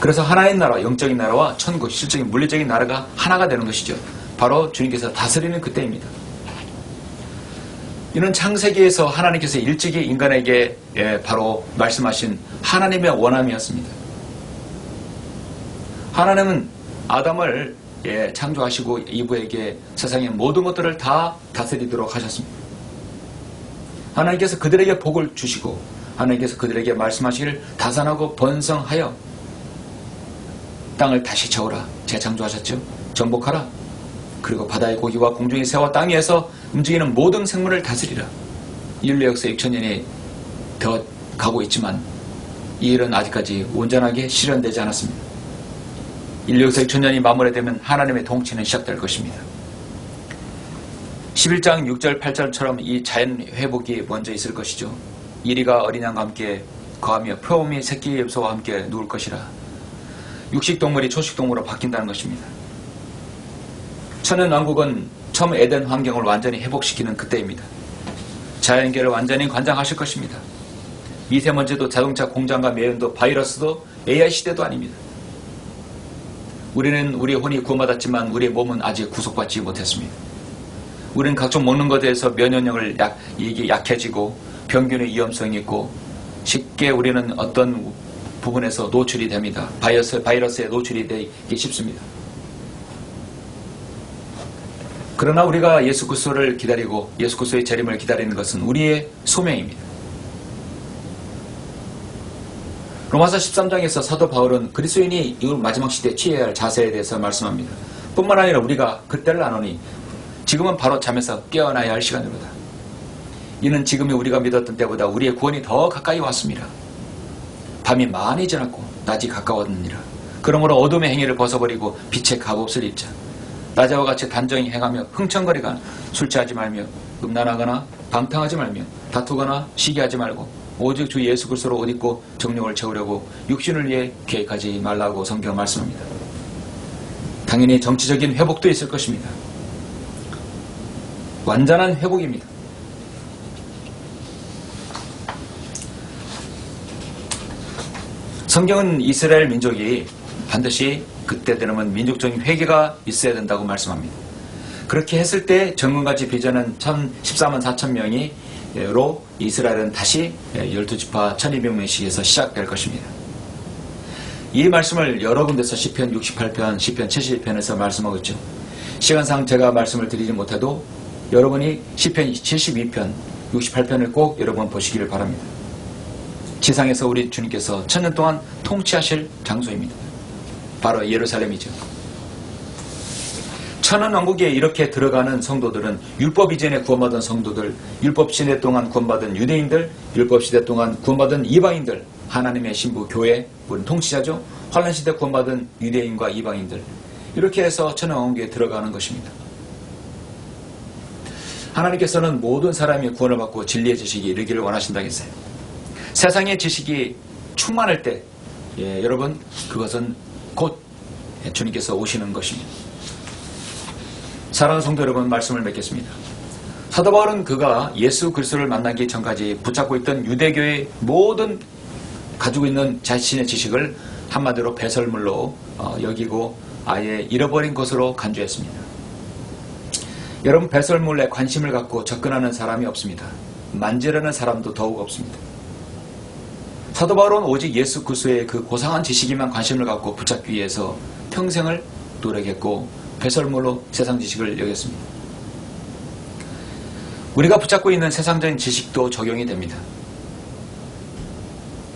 그래서 하나의 나라, 영적인 나라와 천국, 실적인 물리적인 나라가 하나가 되는 것이죠. 바로 주님께서 다스리는 그때입니다. 이는 창세기에서 하나님께서 일찍이 인간에게 바로 말씀하신 하나님의 원함이었습니다. 하나님은 아담을 창조하시고 이브에게 세상의 모든 것들을 다 다스리도록 하셨습니다. 하나님께서 그들에게 복을 주시고 하나님께서 그들에게 말씀하시기를 다산하고 번성하여 땅을 다시 채우라 재창조하셨죠. 정복하라. 그리고 바다의 고기와 공중의 새와 땅 위에서 움직이는 모든 생물을 다스리라. 인류 역사 6천년이 더 가고 있지만 이 일은 아직까지 온전하게 실현되지 않았습니다. 인류 역사 6천년이 마무리되면 하나님의 통치는 시작될 것입니다. 11장 6절 8절처럼 이 자연 회복이 먼저 있을 것이죠. 이리가 어린 양과 함께 거하며 표범이 새끼 염소와 함께 누울 것이라. 육식동물이 초식동물로 바뀐다는 것입니다. 천연왕국은 처음 에덴 환경을 완전히 회복시키는 그때입니다. 자연계를 완전히 관장하실 것입니다. 미세먼지도 자동차 공장과 매연도 바이러스도 AI 시대도 아닙니다. 우리는 우리의 혼이 구원받았지만 우리의 몸은 아직 구속받지 못했습니다. 우리는 각종 먹는 것에 대해서 면역력을 약해지고 병균의 위험성이 있고 쉽게 우리는 어떤 부분에서 노출이 됩니다. 바이러스에 노출이 되기 쉽습니다. 그러나 우리가 예수 그리스도를 기다리고 예수 그리스도의 재림을 기다리는 것은 우리의 소명입니다. 로마서 13장에서 사도 바울은 그리스도인이 이 마지막 시대에 취해야 할 자세에 대해서 말씀합니다. 뿐만 아니라 우리가 그때를 아노니 지금은 바로 잠에서 깨어나야 할 시간이로다. 이는 지금이 우리가 믿었던 때보다 우리의 구원이 더 가까이 왔습니다. 밤이 많이 지났고 낮이 가까웠느니라. 그러므로 어둠의 행위를 벗어버리고 빛의 갑옷을 입자. 낮에와 같이 단정히 행하며 흥청거리거나 술 취하지 말며 음란하거나 방탕하지 말며 다투거나 시기하지 말고 오직 주 예수 그리스도로 옷 입고 정욕을 채우려고 육신을 위해 계획하지 말라고 성경 말씀합니다. 당연히 정치적인 회복도 있을 것입니다. 완전한 회복입니다. 성경은 이스라엘 민족이 반드시 그때 되면 민족적인 회개가 있어야 된다고 말씀합니다. 그렇게 했을 때 정금같이 빚어낸 14만 4천 명이로 이스라엘은 다시 12지파 1200명씩에서 시작될 것입니다. 이 말씀을 여러 군데서 시편 68편, 시편 72편에서 말씀하고 있죠. 시간상 제가 말씀을 드리지 못해도 여러분이 시편 72편, 68편을 꼭 여러분 보시기를 바랍니다. 지상에서 우리 주님께서 천년 동안 통치하실 장소입니다. 바로 예루살렘이죠. 천연왕국에 이렇게 들어가는 성도들은 율법 이전에 구원받은 성도들, 율법 시대 동안 구원받은 유대인들, 율법 시대 동안 구원받은 이방인들, 하나님의 신부 교회, 우리는 통치자죠. 환란 시대 구원받은 유대인과 이방인들, 이렇게 해서 천연왕국에 들어가는 것입니다. 하나님께서는 모든 사람이 구원을 받고 진리의 지식이 이르기를 원하신다겠어요. 세상의 지식이 충만할 때 여러분 그것은 곧 주님께서 오시는 것입니다. 사랑하는 성도 여러분, 말씀을 맺겠습니다. 사도 바울은 그가 예수 그리스도를 만나기 전까지 붙잡고 있던 유대교의 모든 가지고 있는 자신의 지식을 한마디로 배설물로 여기고 아예 잃어버린 것으로 간주했습니다. 여러분, 배설물에 관심을 갖고 접근하는 사람이 없습니다. 만지려는 사람도 더욱 없습니다. 사도 바울은 오직 예수 그리스도의 그 고상한 지식에만 관심을 갖고 붙잡기 위해서 평생을 노력했고 배설물로 세상 지식을 여겼습니다. 우리가 붙잡고 있는 세상적인 지식도 적용이 됩니다.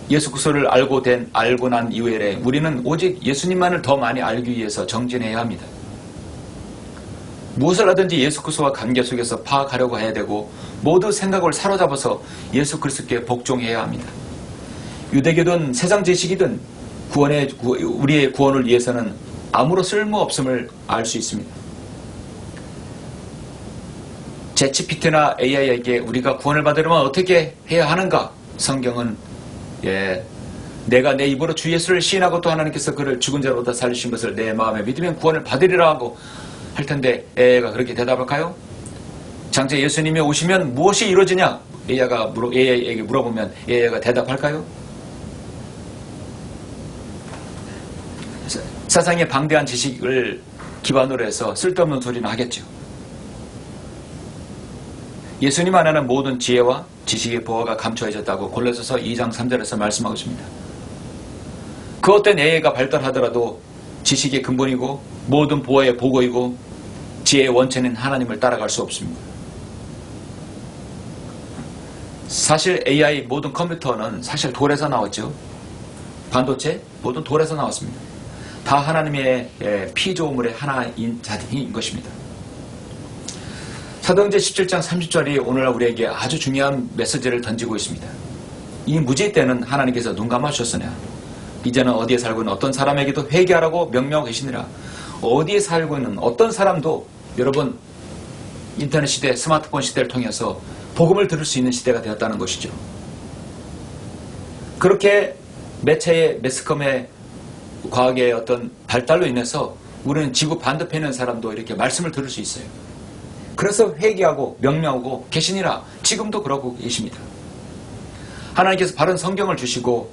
예수 그리스도를 알고 난 이후에 우리는 오직 예수님만을 더 많이 알기 위해서 정진해야 합니다. 무엇을 하든지 예수 그리스도와 관계 속에서 파악하려고 해야 되고 모두 생각을 사로잡아서 예수 그리스도께 복종해야 합니다. 유대교든 세상 지식이든 우리의 구원을 위해서는 아무런 쓸모없음을 알 수 있습니다. 챗GPT나 AI에게 우리가 구원을 받으려면 어떻게 해야 하는가? 성경은 내가 내 입으로 주 예수를 시인하고 또 하나님께서 그를 죽은 자로부터 살리신 것을 내 마음에 믿으면 구원을 받으리라 하고 할 텐데 AI가 그렇게 대답할까요? 장차 예수님이 오시면 무엇이 이루어지냐? AI에게 물어보면 AI가 대답할까요? 세상의 방대한 지식을 기반으로 해서 쓸데없는 소리는 하겠죠. 예수님 안에는 모든 지혜와 지식의 보화가 감춰있었다고 골로새서 2장 3절에서 말씀하고 있습니다. 그 어떤 AI가 발달하더라도 지식의 근본이고 모든 보화의 보고이고 지혜의 원천인 하나님을 따라갈 수 없습니다. 사실 AI 모든 컴퓨터는 사실 돌에서 나왔죠. 반도체 모든 돌에서 나왔습니다. 다 하나님의 피조물의 하나인 자들인 것입니다. 사도행전 17장 30절이 오늘 우리에게 아주 중요한 메시지를 던지고 있습니다. 이 무지의 때는 하나님께서 눈 감아주셨으나 이제는 어디에 살고 있는 어떤 사람에게도 회개하라고 명령하고 계시니라. 어디에 살고 있는 어떤 사람도 여러분 인터넷 시대, 스마트폰 시대를 통해서 복음을 들을 수 있는 시대가 되었다는 것이죠. 그렇게 매체의 매스컴의 과학의 어떤 발달로 인해서 우리는 지구 반대편에 있는 사람도 이렇게 말씀을 들을 수 있어요. 그래서 회개하고 명령하고 계시니라. 지금도 그러고 계십니다. 하나님께서 바른 성경을 주시고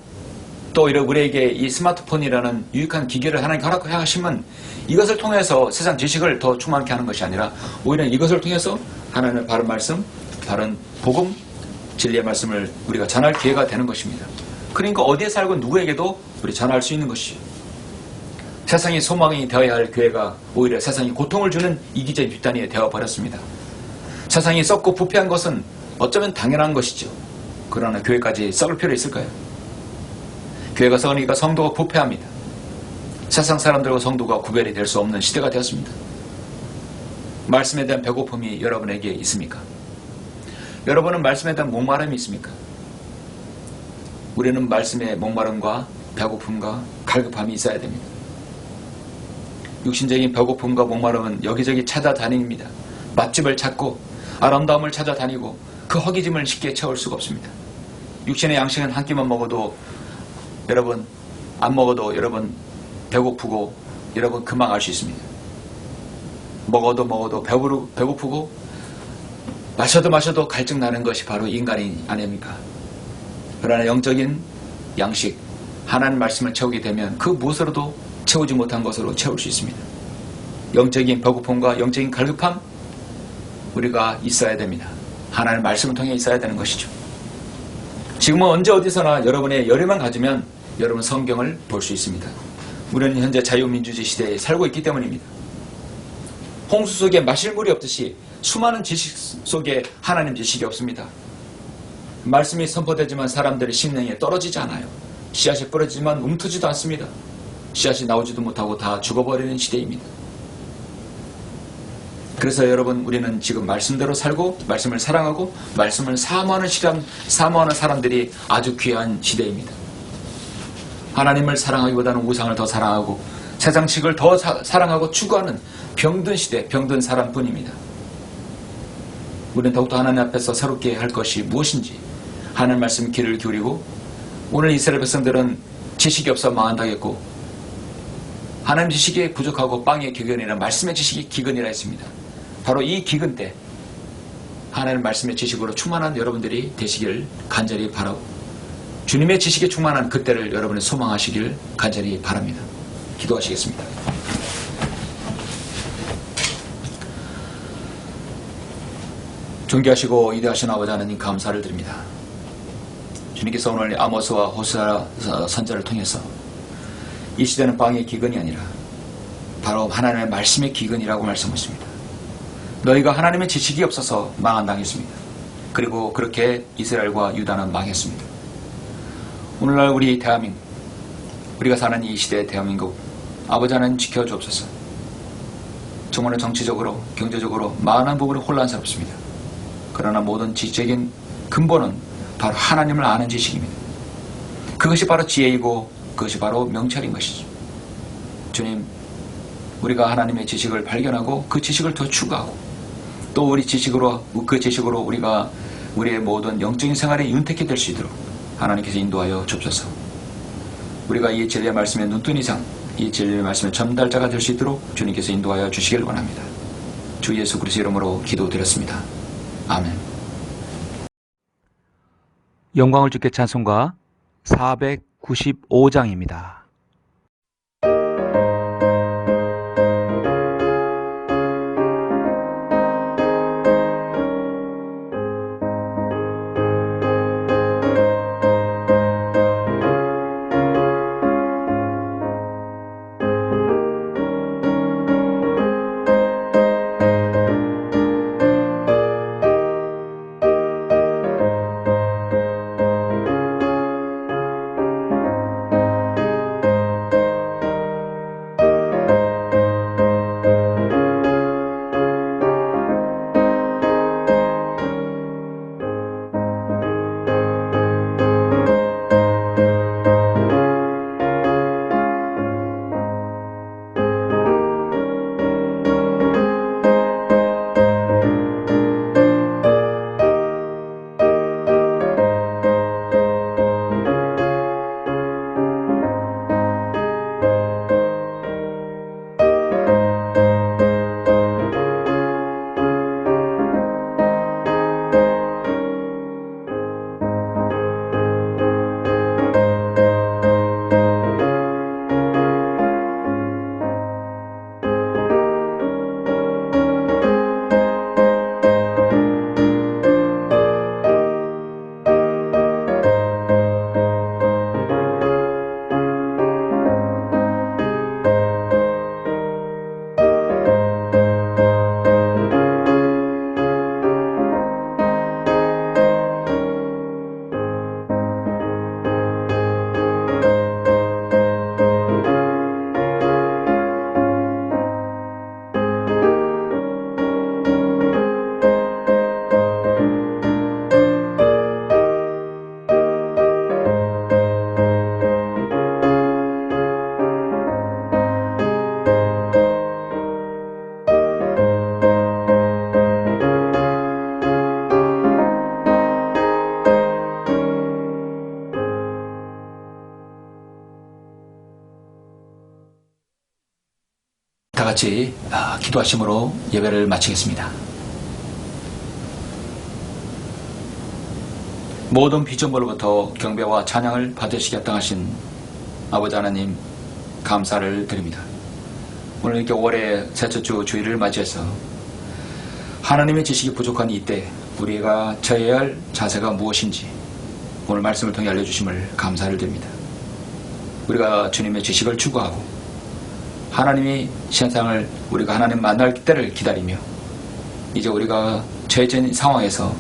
또 우리에게 이 스마트폰이라는 유익한 기계를 하나님 허락하시면 이것을 통해서 세상 지식을 더 충만케 하는 것이 아니라 오히려 이것을 통해서 하나님의 바른 말씀, 바른 복음, 진리의 말씀을 우리가 전할 기회가 되는 것입니다. 그러니까 어디에 살고 누구에게도 우리 전할 수 있는 것이죠. 세상이 소망이 되어야 할 교회가 오히려 세상이 고통을 주는 이기적 뒷단이 되어버렸습니다. 세상이 썩고 부패한 것은 어쩌면 당연한 것이죠. 그러나 교회까지 썩을 필요 있을까요? 교회가 썩으니까 성도가 부패합니다. 세상 사람들과 성도가 구별이 될 수 없는 시대가 되었습니다. 말씀에 대한 배고픔이 여러분에게 있습니까? 여러분은 말씀에 대한 목마름이 있습니까? 우리는 말씀의 목마름과 배고픔과 갈급함이 있어야 됩니다. 육신적인 배고픔과 목마름은 여기저기 찾아다닙니다. 맛집을 찾고 아름다움을 찾아다니고 그 허기짐을 쉽게 채울 수가 없습니다. 육신의 양식은 한 끼만 먹어도 여러분 안 먹어도 여러분 배고프고 여러분 금방 알 수 있습니다. 먹어도 배고프고 마셔도 갈증 나는 것이 바로 인간이 아닙니까? 그러나 영적인 양식 하나님 말씀을 채우게 되면 그 무엇으로도 채우지 못한 것으로 채울 수 있습니다. 영적인 배고픔과 영적인 갈급함 우리가 있어야 됩니다. 하나님 말씀을 통해 있어야 되는 것이죠. 지금은 언제 어디서나 여러분의 열의만 가지면 여러분 성경을 볼 수 있습니다. 우리는 현재 자유민주주의 시대에 살고 있기 때문입니다. 홍수 속에 마실 물이 없듯이 수많은 지식 속에 하나님 지식이 없습니다. 말씀이 선포되지만 사람들의 심령에 떨어지지 않아요. 씨앗이 뿌려지지만 움트지도 않습니다. 씨앗이 나오지도 못하고 다 죽어버리는 시대입니다. 그래서 여러분 우리는 지금 말씀대로 살고 말씀을 사랑하고 말씀을 사모하는 사람들이 아주 귀한 시대입니다. 하나님을 사랑하기보다는 우상을 더 사랑하고 세상식을 더 사랑하고 추구하는 병든 시대, 병든 사람뿐입니다. 우리는 더욱더 하나님 앞에서 새롭게 할 것이 무엇인지 하나님 말씀 귀를 기울이고 오늘 이스라엘 백성들은 지식이 없어 망한다겠고 하나님 지식이 부족하고 빵의 기근이라 말씀의 지식이 기근이라 했습니다. 바로 이 기근 때 하나님 말씀의 지식으로 충만한 여러분들이 되시길 간절히 바라고 주님의 지식에 충만한 그때를 여러분이 소망하시길 간절히 바랍니다. 기도하시겠습니다. 존귀하시고 위대하신 아버지 하나님 감사를 드립니다. 주님께서 오늘 아모스와 호세아 선지자를 통해서 이 시대는 빵의 기근이 아니라 바로 하나님의 말씀의 기근이라고 말씀하십니다. 너희가 하나님의 지식이 없어서 망한당했습니다. 그리고 그렇게 이스라엘과 유다는 망했습니다. 오늘날 우리 대한민국, 우리가 사는 이 시대의 대한민국, 아버지 하나님 지켜주옵소서. 정말 정치적으로, 경제적으로 많은 부분이 혼란스럽습니다. 그러나 모든 지적인 근본은 바로 하나님을 아는 지식입니다. 그것이 바로 지혜이고 그것이 바로 명철인 것이죠. 주님, 우리가 하나님의 지식을 발견하고 그 지식을 더 추구하고 또 우리 지식으로 그 지식으로 우리가 우리의 모든 영적인 생활에 윤택해 될 수 있도록 하나님께서 인도하여 주옵소서. 우리가 이 진리의 말씀에 눈뜬 이상 이 진리의 말씀의 전달자가 될 수 있도록 주님께서 인도하여 주시길 원합니다. 주 예수 그리스도 이름으로 기도드렸습니다. 아멘. 영광을 주께 찬송가 495장입니다. 다 같이 기도하심으로 예배를 마치겠습니다. 모든 비전벌로부터 경배와 찬양을 받으시기 합당하신 아버지 하나님 감사를 드립니다. 오늘 이렇게 5월의 셋째 주 주일을 맞이해서 하나님의 지식이 부족한 이때 우리가 처해야 할 자세가 무엇인지 오늘 말씀을 통해 알려주심을 감사를 드립니다. 우리가 주님의 지식을 추구하고 하나님이 세상을 우리가 하나님 만날 때를 기다리며 이제 우리가 처해진 상황에서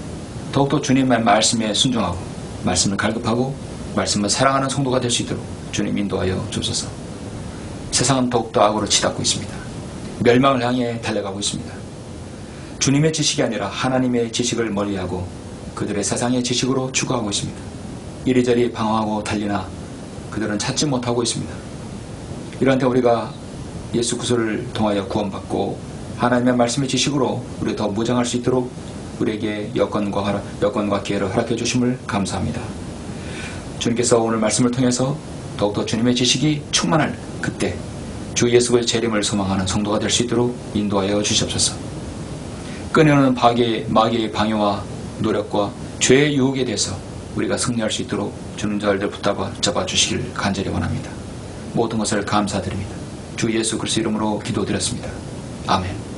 더욱더 주님의 말씀에 순종하고 말씀을 갈급하고 말씀을 사랑하는 성도가 될 수 있도록 주님 인도하여 주옵소서. 세상은 더욱더 악으로 치닫고 있습니다. 멸망을 향해 달려가고 있습니다. 주님의 지식이 아니라 하나님의 지식을 멀리하고 그들의 세상의 지식으로 추구하고 있습니다. 이리저리 방황하고 달리나 그들은 찾지 못하고 있습니다. 이러한 때 우리가 예수 그리스도를 통하여 구원받고 하나님의 말씀의 지식으로 우리 더 무장할 수 있도록 우리에게 여건과 기회를 허락해 주심을 감사합니다. 주님께서 오늘 말씀을 통해서 더욱더 주님의 지식이 충만할 그때 주 예수의 재림을 소망하는 성도가 될 수 있도록 인도하여 주시옵소서. 끊임없는 마귀의 방해와 노력과 죄의 유혹에 대해서 우리가 승리할 수 있도록 주님 저희들 붙잡아 주시길 간절히 원합니다. 모든 것을 감사드립니다. 주 예수 그리스도 이름으로 기도드렸습니다. 아멘.